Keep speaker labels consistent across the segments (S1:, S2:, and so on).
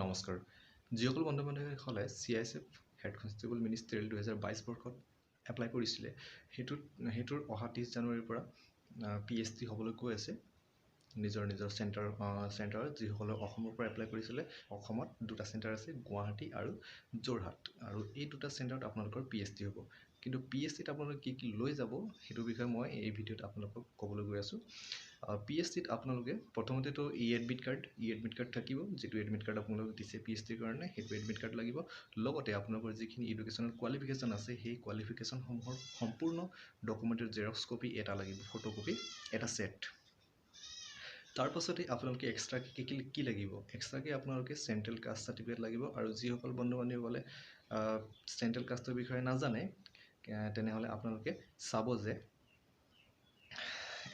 S1: নমস্কাৰ যিসকল বন্ধু বান্ধৱীসকলে CISF হেড কনষ্টেবল মিনিষ্টেৰিয়েল 2022 বৰ্ষত এপ্লাই কৰিছিলে সেইটোৰ অহা 30 জানুৱাৰীৰ পৰা PST হ'বলৈ গৈ আছে নিজৰ চেণ্টাৰত যিসকলে অসমৰ পৰা এপ্লাই কৰিছিলে অসমত দুটা চেণ্টাৰ আছে গুৱাহাটী আৰু যোৰহাট আৰু এই দুটা চেণ্টাৰত আপোনালোকৰ PST হ'ব কিন্তু PSTত আপোনালোকে কি লৈ যাব সেইটো বিষয়ে মই এই ভিডিঅ'ত আপোনালোকক ক'বলৈ গৈ আছোঁ PSTত আপোনালোকে প্ৰথমতেতো এডমিট কাৰ্ড থাকিব যেটো এডমিট কাৰ্ড আপোনালোকে দিছে PSTৰ কাৰণে সেইটো এডমিট কাৰ্ড লাগিব লগতে আপোনালোকৰ যিখিনি এডুকেশ্যনেল কোৱালিফিকেশ্যন আছে সেই কোৱালিফিকেশ্যনসমূহৰ সম্পূৰ্ণ ডকুমেণ্টেৰ জেৰক্স কপি এটা লাগিব ফটোকপি এটা সেট তাৰ পাছতে আপোনালোকে এক্সট্ৰাকে কি লাগিব এক্সট্ৰাকে আপোনালোকে চেন্ট্ৰেল কাষ্ট সাৰ্টিফিকেট লাগিব আৰু যিসকল বন্ধু বান্ধৱীসকলে চেন্ট্ৰেল কাষ্টৰ বিষয়ে নাজানে তেনেহলে আপোনালোকে চাব যে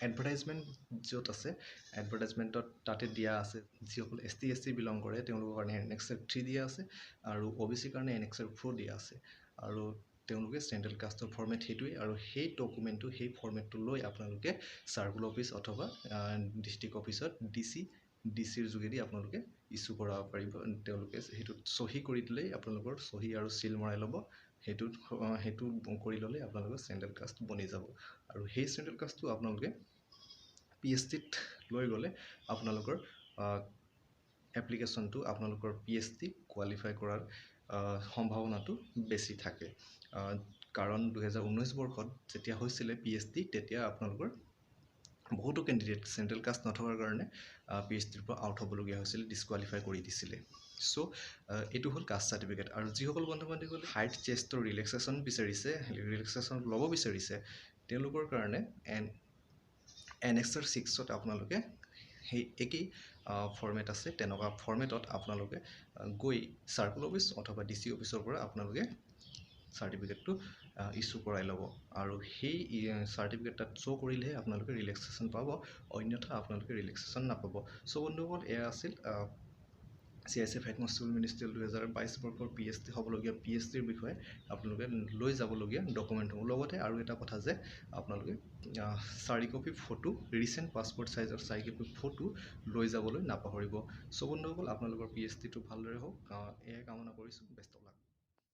S1: এডভাৰটাইজমেন্ট য'ত আছে এডভাৰটাইজমেন্টত তাতে দিয়া আছে যিসকল ST SC বিলং কৰে তেওঁলোকৰ কাৰণে NXL 3 দিয়া আছে আৰু OBC কাৰণে NXL 4 দিয়া আছে আৰু তেওঁলোকে চেন্ট্ৰেল কাষ্টৰ ফৰ্মেট হেতুই আৰু সেই ডকুমেন্টটো সেই ফৰ্মেটটো লৈ আপোনালোকে সাৰ্কুল অফিচ অথবা ডিস্ট্ৰিক্ট অফিচত ডিচিৰ যোগেদি আপোনালোকে ইস্যু কৰাব পাৰিব তেওঁলোকে হেতু সহি কৰি দিলে আপোনালোকৰ সহি আৰু সিল মৰাই ল'ব হেতু কৰি ললে আপোনালোকৰ চেন্ট্ৰেল কাষ্ট বনি যাব আৰু সেই চেন্ট্ৰেল কাষ্টটো আপোনালোকে PSTত লৈ গলে আপোনালোকৰ এপ্লিকেশনটো আপোনালোকৰ PST কোৱালিফাই কৰাৰ সম্ভাৱনাটো বেছি থাকে কাৰণ 2019 বৰ্ষত যেতিয়া হৈছিলে PST তেতিয়া আপোনালোকৰ বহুতো ক্যান্ডিডেট চেন্ট্ৰেল কাষ্ট নথকাৰ কাৰণে PSTৰ পৰা আউট হ'বলগীয়া হৈছিল ডিসকোৱালিফাই কৰি দিছিলে সো এটো হল কাষ্ট সাৰ্টিফিকেট আৰু যিসকল বন্ধু বান্ধৱীসকলে হাইট চেষ্টৰ ৰিলেক্সেশন বিচাৰিছে ৰিলেক্সেশন ল'ব বিচাৰিছে তেওঁলোকৰ কাৰণে NXL 6ত আপোনালোকে সেই একেই ফৰ্মেট আছে তেনেকুৱা ফৰ্মেটত আপোনালোকে গৈ সাৰ্কুল অফিচ অথবা DC অফিচৰ পৰা আপোনালোকে সাৰ্টিফিকেটটো ইস্যু কৰাই ল'ব আৰু সেই সাৰ্টিফিকেটত শো কৰিলেহে আপোনালোকে ৰিলেক্সেশন পাব অন্যথা আপোনালোকে ৰিলেক্সেশন নাপাব সো বন্ধুসকল এয়া আছিল CISF হেড কনষ্টেবল মিনিষ্টেৰিয়েল 2022 বৰ্ষৰ PST হ'বলগীয়া PSTৰ বিষয়ে আপোনালোকে লৈ যাবলগীয়া ডকুমেণ্টসমূহ লগতে আৰু এটা কথা যে আপোনালোকে 4 কপি ফটো ৰিসেন্ট পাসপোৰ্ট সাইজৰ 4 কপি ফটো লৈ যাবলৈ নাপাহৰিব সো বন্ধুসকল আপোনালোকৰ PSTটো ভালদৰে হওক এয়া কামনা কৰিছো বেষ্ট অফ লাক